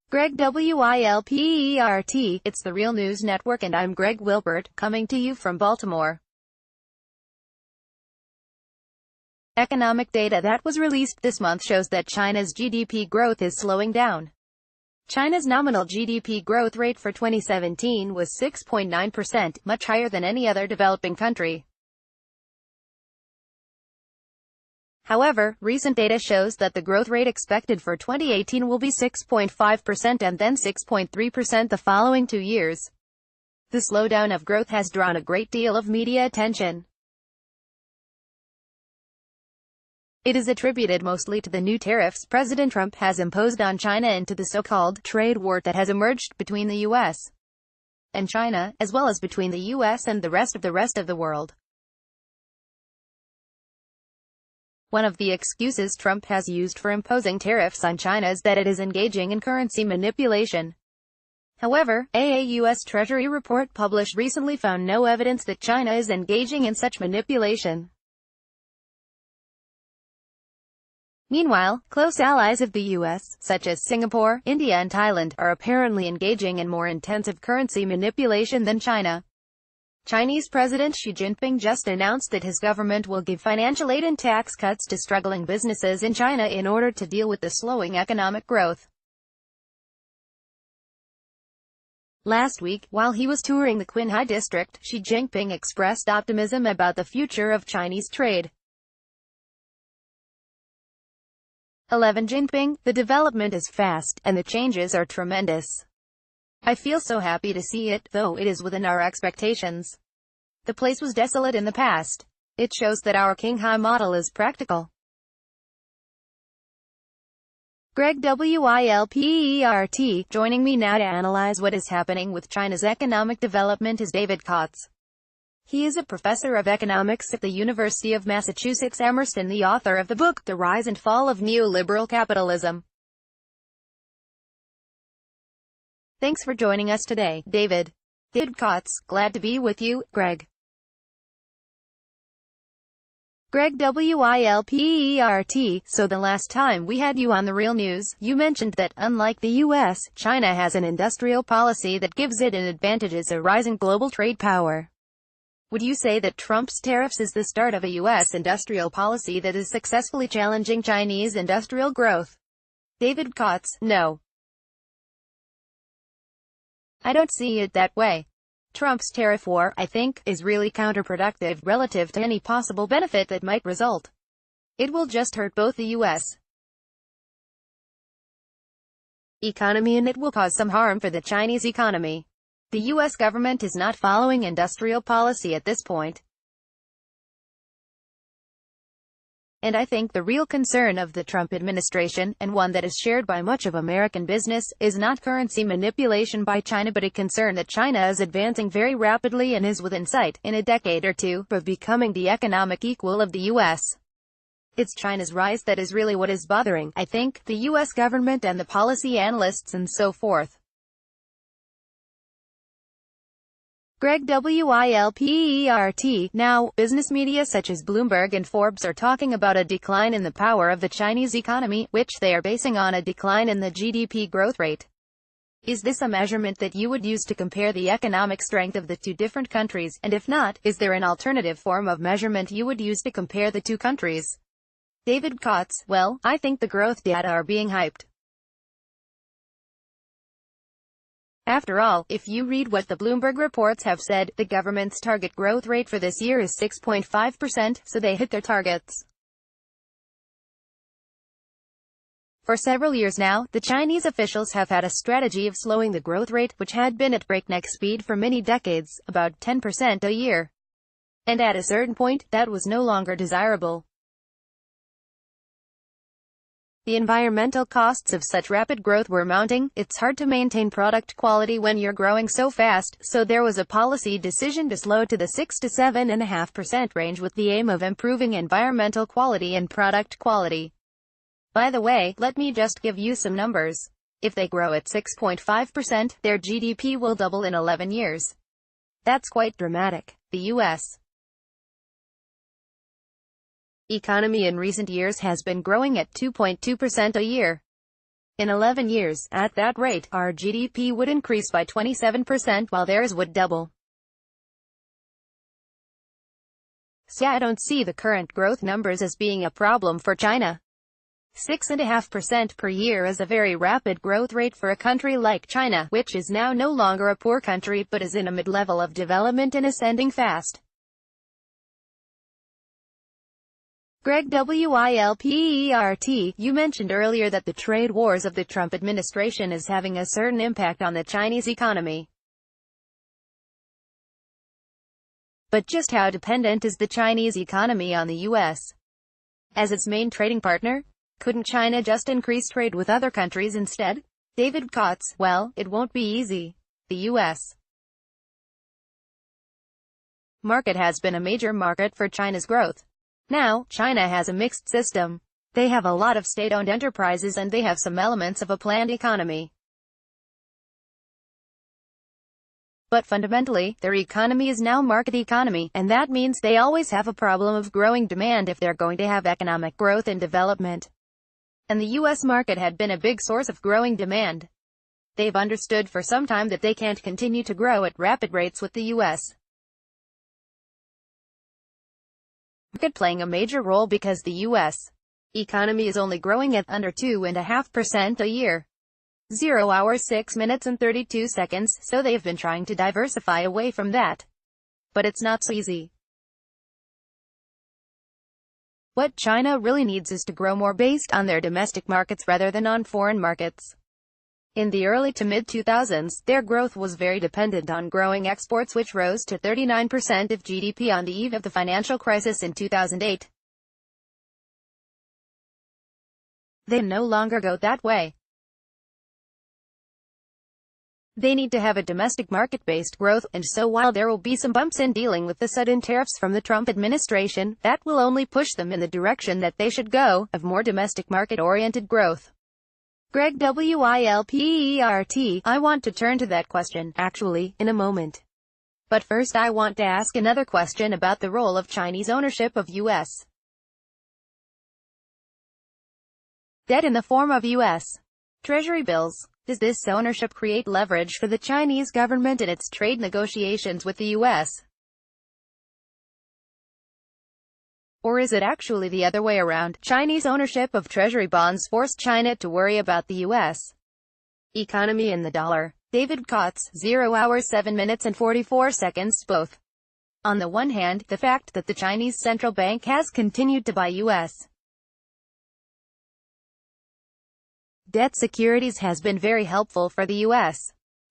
Greg Wilpert, it's the Real News Network and I'm Greg Wilpert, coming to you from Baltimore. Economic data that was released this month shows that China's GDP growth is slowing down. China's nominal GDP growth rate for 2017 was 6.9%, much higher than any other developing country. However, recent data shows that the growth rate expected for 2018 will be 6.5% and then 6.3% the following 2 years. The slowdown of growth has drawn a great deal of media attention. It is attributed mostly to the new tariffs President Trump has imposed on China and to the so-called trade war that has emerged between the U.S. and China, as well as between the U.S. and the rest of the world. One of the excuses Trump has used for imposing tariffs on China is that it is engaging in currency manipulation. However, a U.S. Treasury report published recently found no evidence that China is engaging in such manipulation. Meanwhile, close allies of the U.S., such as Singapore, India and Thailand, are apparently engaging in more intensive currency manipulation than China. Chinese President Xi Jinping just announced that his government will give financial aid and tax cuts to struggling businesses in China in order to deal with the slowing economic growth. Last week, while he was touring the Qinghai district, Xi Jinping expressed optimism about the future of Chinese trade. 11 Jinping, the development is fast, and the changes are tremendous. I feel so happy to see it, though it is within our expectations. The place was desolate in the past. It shows that our Qinghai model is practical. Greg Wilpert, joining me now to analyze what is happening with China's economic development is David Kotz. He is a professor of economics at the University of Massachusetts Amherst and the author of the book, The Rise and Fall of Neoliberal Capitalism. Thanks for joining us today, David. David Kotz, glad to be with you, Greg. Greg Wilpert, so the last time we had you on the Real News, you mentioned that, unlike the U.S., China has an industrial policy that gives it an advantage as a rising global trade power. Would you say that Trump's tariffs is the start of a U.S. industrial policy that is successfully challenging Chinese industrial growth? David Kotz, no. I don't see it that way. Trump's tariff war, I think, is really counterproductive relative to any possible benefit that might result. It will just hurt both the U.S. economy and it will cause some harm for the Chinese economy. The U.S. government is not following industrial policy at this point. And I think the real concern of the Trump administration, and one that is shared by much of American business, is not currency manipulation by China but a concern that China is advancing very rapidly and is within sight, in a decade or two, of becoming the economic equal of the U.S. It's China's rise that is really what is bothering, I think, the U.S. government and the policy analysts and so forth. Greg Wilpert, now, business media such as Bloomberg and Forbes are talking about a decline in the power of the Chinese economy, which they are basing on a decline in the GDP growth rate. Is this a measurement that you would use to compare the economic strength of the two different countries, and if not, is there an alternative form of measurement you would use to compare the two countries? David Kotz, well, I think the growth data are being hyped. After all, if you read what the Bloomberg reports have said, the government's target growth rate for this year is 6.5%, so they hit their targets. For several years now, the Chinese officials have had a strategy of slowing the growth rate, which had been at breakneck speed for many decades, about 10% a year. And at a certain point, that was no longer desirable. The environmental costs of such rapid growth were mounting. It's hard to maintain product quality when you're growing so fast, so there was a policy decision to slow to the 6 to 7.5% range with the aim of improving environmental quality and product quality. By the way, let me just give you some numbers. If they grow at 6.5%, their GDP will double in 11 years. That's quite dramatic. The U.S. economy in recent years has been growing at 2.2% a year. In 11 years, at that rate, our GDP would increase by 27% while theirs would double. So I don't see the current growth numbers as being a problem for China. 6.5% per year is a very rapid growth rate for a country like China, which is now no longer a poor country but is in a mid-level of development and ascending fast. Greg Wilpert, you mentioned earlier that the trade wars of the Trump administration is having a certain impact on the Chinese economy. But just how dependent is the Chinese economy on the U.S. as its main trading partner? Couldn't China just increase trade with other countries instead? David Kotz, well, it won't be easy. The U.S. market has been a major market for China's growth. Now, China has a mixed system. They have a lot of state-owned enterprises and they have some elements of a planned economy. But fundamentally, their economy is now market economy, and that means they always have a problem of growing demand if they're going to have economic growth and development. And the U.S. market had been a big source of growing demand. They've understood for some time that they can't continue to grow at rapid rates with the U.S. market playing a major role because the U.S. economy is only growing at under 2.5% a year. 0 hours 6 minutes and 32 seconds, so they've been trying to diversify away from that. But it's not so easy. What China really needs is to grow more based on their domestic markets rather than on foreign markets. In the early to mid-2000s, their growth was very dependent on growing exports, which rose to 39% of GDP on the eve of the financial crisis in 2008. They no longer go that way. They need to have a domestic market-based growth, and so while there will be some bumps in dealing with the sudden tariffs from the Trump administration, that will only push them in the direction that they should go, of more domestic market-oriented growth. Greg Wilpert, I want to turn to that question, actually, in a moment. But first I want to ask another question about the role of Chinese ownership of U.S. debt in the form of U.S. Treasury bills. Does this ownership create leverage for the Chinese government in its trade negotiations with the U.S.? Or is it actually the other way around? Chinese ownership of Treasury bonds forced China to worry about the U.S. economy and the dollar. David Kotz, 0 hours 7 minutes and 44 seconds, both. On the one hand, the fact that the Chinese central bank has continued to buy U.S. debt securities has been very helpful for the U.S.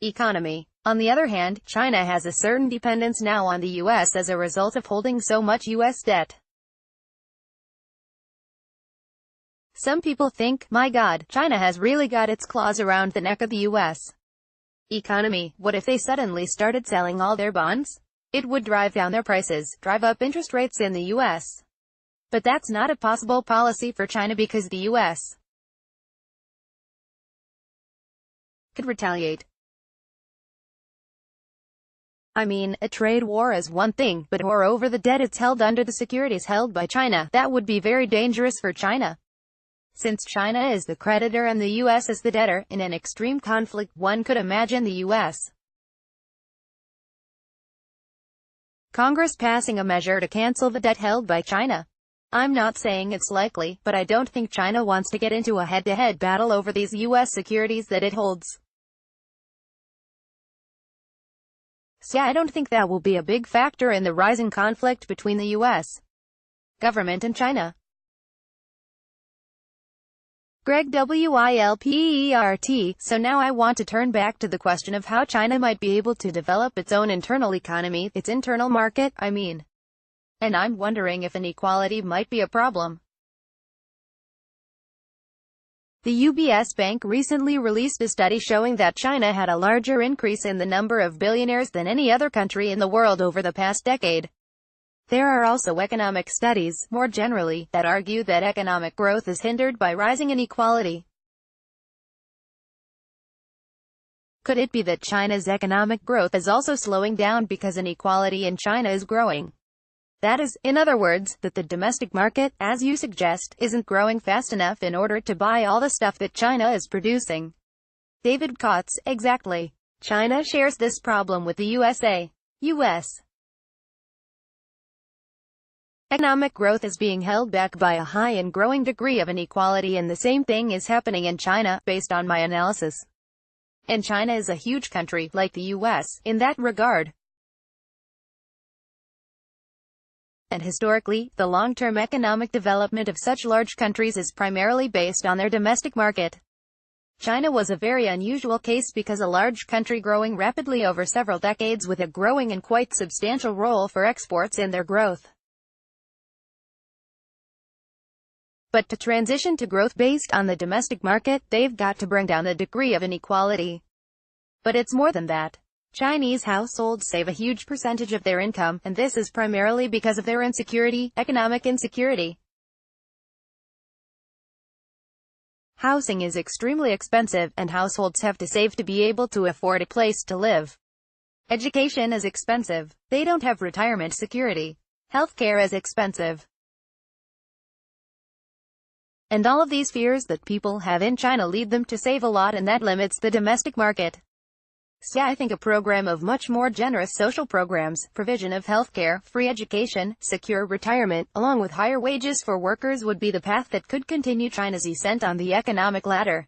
economy. On the other hand, China has a certain dependence now on the U.S. as a result of holding so much U.S. debt. Some people think, my God, China has really got its claws around the neck of the U.S. economy. What if they suddenly started selling all their bonds? It would drive down their prices, drive up interest rates in the U.S. But that's not a possible policy for China because the U.S. could retaliate. I mean, a trade war is one thing, but war over the debt it's held under the securities held by China, that would be very dangerous for China. Since China is the creditor and the U.S. is the debtor, in an extreme conflict one could imagine the U.S. Congress passing a measure to cancel the debt held by China. I'm not saying it's likely, but I don't think China wants to get into a head-to-head battle over these U.S. securities that it holds. So I don't think that will be a big factor in the rising conflict between the U.S. government and China. Greg Wilpert, so now I want to turn back to the question of how China might be able to develop its own internal economy, its internal market, I mean. And I'm wondering if inequality might be a problem. The UBS Bank recently released a study showing that China had a larger increase in the number of billionaires than any other country in the world over the past decade. There are also economic studies, more generally, that argue that economic growth is hindered by rising inequality. Could it be that China's economic growth is also slowing down because inequality in China is growing? That is, in other words, that the domestic market, as you suggest, isn't growing fast enough in order to buy all the stuff that China is producing. David Kotz, exactly. China shares this problem with the USA. U.S. economic growth is being held back by a high and growing degree of inequality, and the same thing is happening in China, based on my analysis. And China is a huge country, like the U.S., in that regard. And historically, the long-term economic development of such large countries is primarily based on their domestic market. China was a very unusual case because a large country growing rapidly over several decades with a growing and quite substantial role for exports in their growth. But to transition to growth based on the domestic market, they've got to bring down the degree of inequality. But it's more than that. Chinese households save a huge percentage of their income, and this is primarily because of their insecurity, economic insecurity. Housing is extremely expensive, and households have to save to be able to afford a place to live. Education is expensive. They don't have retirement security. Healthcare is expensive. And all of these fears that people have in China lead them to save a lot, and that limits the domestic market. So I think a program of much more generous social programs, provision of healthcare, free education, secure retirement, along with higher wages for workers would be the path that could continue China's ascent on the economic ladder.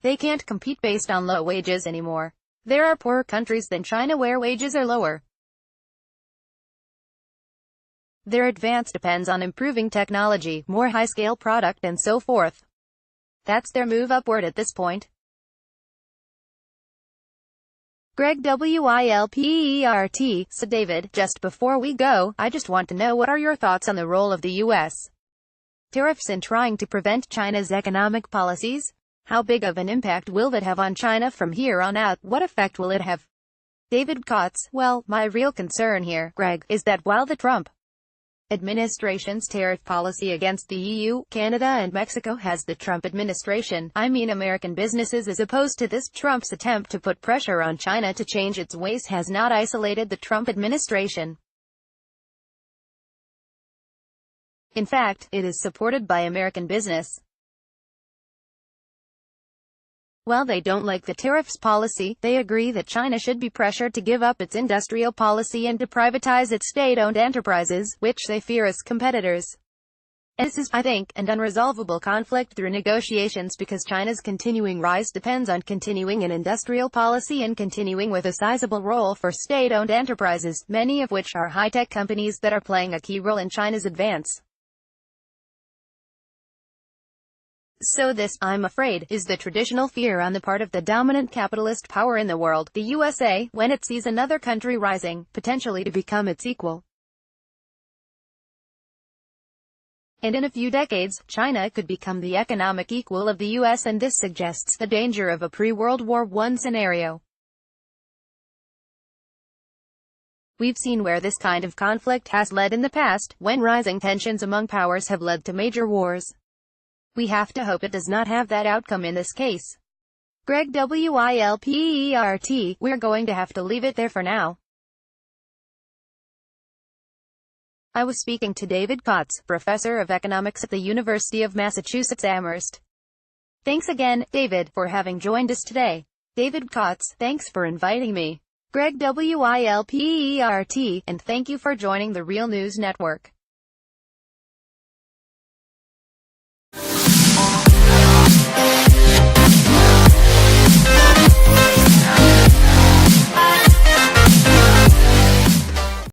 They can't compete based on low wages anymore. There are poorer countries than China where wages are lower. Their advance depends on improving technology, more high-scale product, and so forth. That's their move upward at this point. Greg Wilpert, said David, just before we go, I just want to know what are your thoughts on the role of the U.S. tariffs in trying to prevent China's economic policies? How big of an impact will that have on China from here on out? What effect will it have? David Kotz, well, my real concern here, Greg, is that while the Trump administration's tariff policy against the EU, Canada and Mexico has the Trump administration, I mean American businesses, as opposed to this Trump's attempt to put pressure on China to change its ways, has not isolated the Trump administration. In fact, it is supported by American business. While they don't like the tariffs policy, they agree that China should be pressured to give up its industrial policy and to privatize its state-owned enterprises, which they fear as competitors. And this is, I think, an unresolvable conflict through negotiations, because China's continuing rise depends on continuing an industrial policy and continuing with a sizable role for state-owned enterprises, many of which are high-tech companies that are playing a key role in China's advance. So this, I'm afraid, is the traditional fear on the part of the dominant capitalist power in the world, the USA, when it sees another country rising, potentially to become its equal. And in a few decades, China could become the economic equal of the US, and this suggests the danger of a pre-World War I scenario. We've seen where this kind of conflict has led in the past, when rising tensions among powers have led to major wars. We have to hope it does not have that outcome in this case. Greg Wilpert, we're going to have to leave it there for now. I was speaking to David Kotz, professor of economics at the University of Massachusetts Amherst. Thanks again, David, for having joined us today. David Kotz, thanks for inviting me. Greg Wilpert, and thank you for joining the Real News Network.